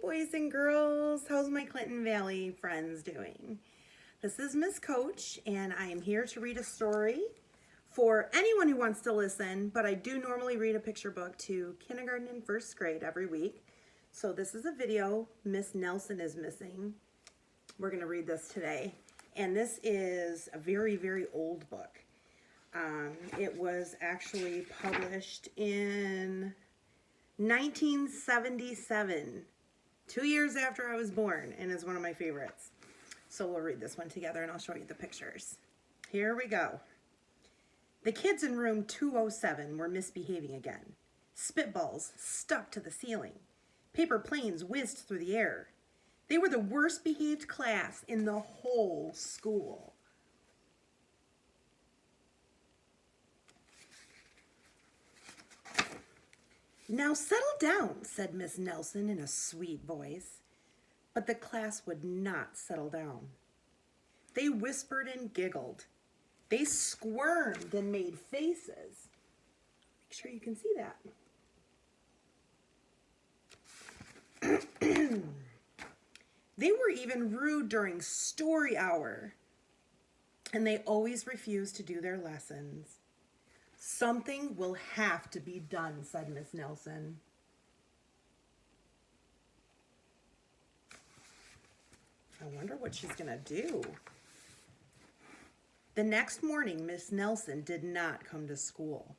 boys and girls. How's my Clinton Valley friends doing? This is Miss Coach, and I am here to read a story for anyone who wants to listen, but I do normally read a picture book to kindergarten and first grade every week. So this is a video Miss Nelson is missing. We're going to read this today, and this is a very, very old book. It was actually published in 1977, 2 years after I was born, and is one of my favorites. So we'll read this one together and I'll show you the pictures. Here we go. The kids in room 207 were misbehaving again. Spitballs stuck to the ceiling. Paper planes whizzed through the air. They were the worst behaved class in the whole school. "Now settle down," said Miss Nelson in a sweet voice. But the class would not settle down. They whispered and giggled. They squirmed and made faces. Make sure you can see that. They were even rude during story hour, and they always refused to do their lessons. "Something will have to be done," said Miss Nelson. I wonder what she's gonna do. The next morning, Miss Nelson did not come to school.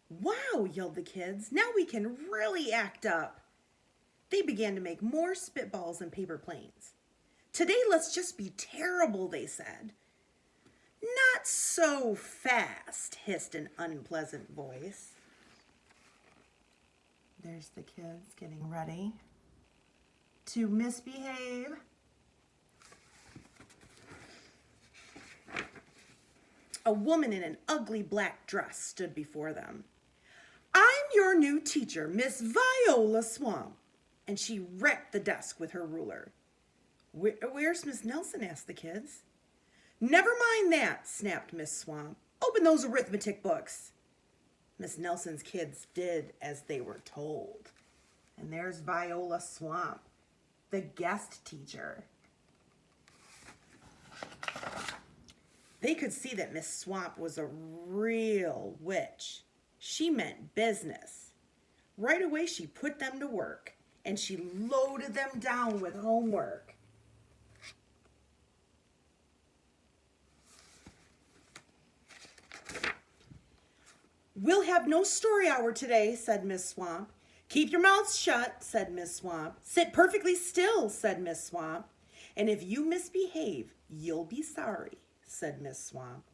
"Wow," yelled the kids, "now we can really act up." They began to make more spitballs and paper planes. "Today, let's just be terrible," they said. "Not so fast," hissed an unpleasant voice. There's the kids getting ready to misbehave. A woman in an ugly black dress stood before them. "I'm your new teacher, Miss Viola Swamp," and she wrecked the desk with her ruler. "Where's Miss Nelson?" asked the kids. "Never mind that," snapped Miss Swamp. "Open those arithmetic books." Miss Nelson's kids did as they were told. And there's Viola Swamp, the guest teacher. They could see that Miss Swamp was a real witch. She meant business. Right away, she put them to work, and she loaded them down with homework. "We'll have no story hour today," said Miss Swamp. "Keep your mouths shut," said Miss Swamp. "Sit perfectly still," said Miss Swamp. "And if you misbehave, you'll be sorry," said Miss Swamp.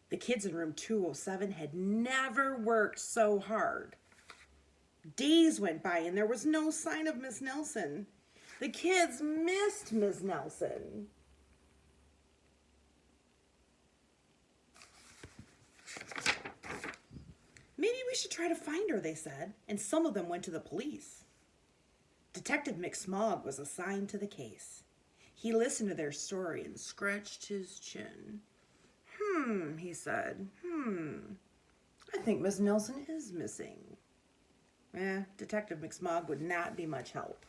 The kids in room 207 had never worked so hard. Days went by and there was no sign of Miss Nelson. The kids missed Miss Nelson. "Maybe we should try to find her," they said, and some of them went to the police. Detective McSmog was assigned to the case. He listened to their story and scratched his chin. He said, "I think Miss Nelson is missing." Detective McSmog would not be much help.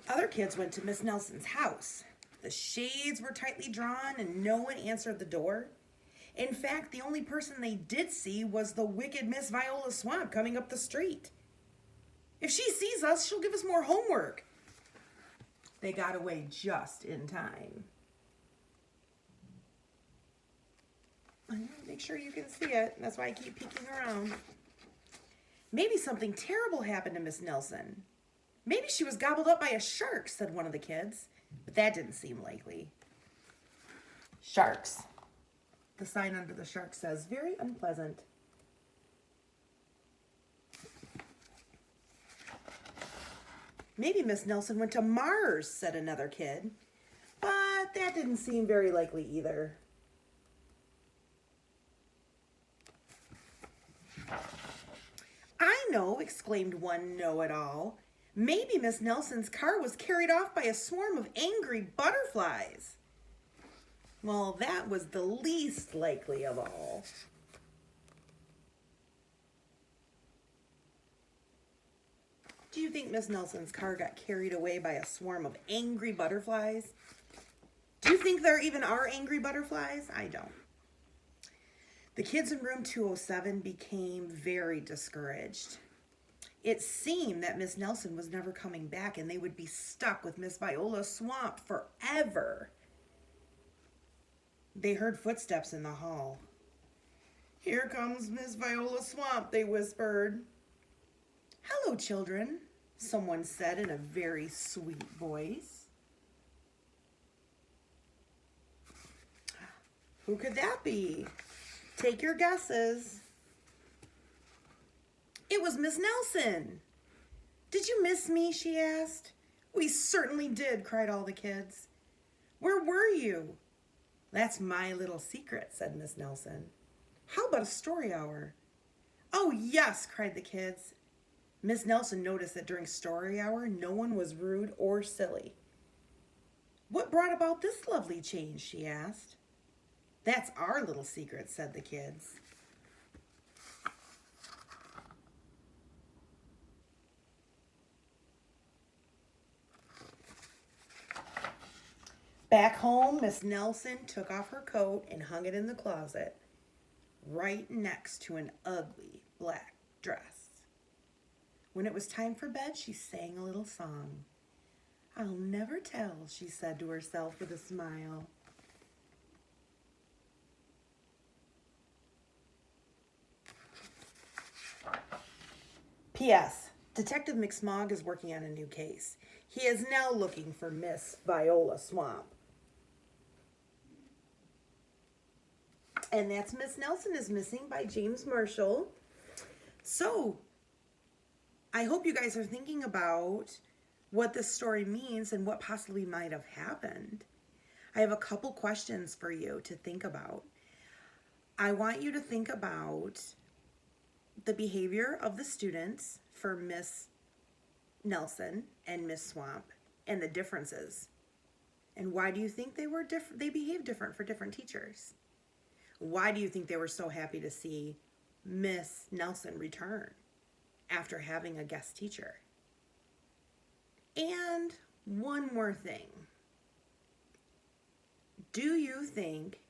Other kids went to Miss Nelson's house. The shades were tightly drawn and no one answered the door. In fact, the only person they did see was the wicked Miss Viola Swamp coming up the street. "If she sees us, she'll give us more homework." They got away just in time. I want to make sure you can see it. That's why I keep peeking around. "Maybe something terrible happened to Miss Nelson. Maybe she was gobbled up by a shark," said one of the kids. But that didn't seem likely. Sharks. The sign under the shark says, "Very unpleasant." "Maybe Miss Nelson went to Mars," said another kid. But that didn't seem very likely either. "I know," exclaimed one know-it-all. "Maybe Miss Nelson's car was carried off by a swarm of angry butterflies." Well, that was the least likely of all. Do you think Miss Nelson's car got carried away by a swarm of angry butterflies? Do you think there even are angry butterflies? I don't. The kids in room 207 became very discouraged. It seemed that Miss Nelson was never coming back and they would be stuck with Miss Viola Swamp forever. They heard footsteps in the hall. "Here comes Miss Viola Swamp," they whispered. "Hello, children," someone said in a very sweet voice. Who could that be? Take your guesses. It was Miss Nelson. "Did you miss me?" she asked. "We certainly did," cried all the kids. "Where were you?" "That's my little secret," said Miss Nelson. "How about a story hour?" "Oh, yes," cried the kids. Miss Nelson noticed that during story hour, no one was rude or silly. "What brought about this lovely change?" she asked. "That's our little secret," said the kids. Back home, Miss Nelson took off her coat and hung it in the closet, right next to an ugly black dress. When it was time for bed, she sang a little song. "I'll never tell," she said to herself with a smile. P.S. Detective McSmog is working on a new case. He is now looking for Miss Viola Swamp. And that's Miss Nelson is Missing by James Marshall. So, I hope you guys are thinking about what this story means and what possibly might have happened. I have a couple questions for you to think about. I want you to think about the behavior of the students for Miss Nelson and Miss Swamp and the differences. And why do you think they behaved different for different teachers? Why do you think they were so happy to see Miss Nelson return after having a guest teacher? And one more thing. Do you think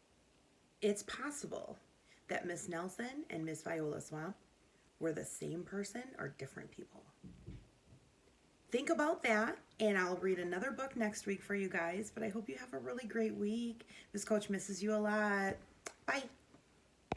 it's possible that Miss Nelson and Miss Viola Swamp were the same person or different people? Think about that, and I'll read another book next week for you guys, but I hope you have a really great week. Miss Coach misses you a lot. Bye.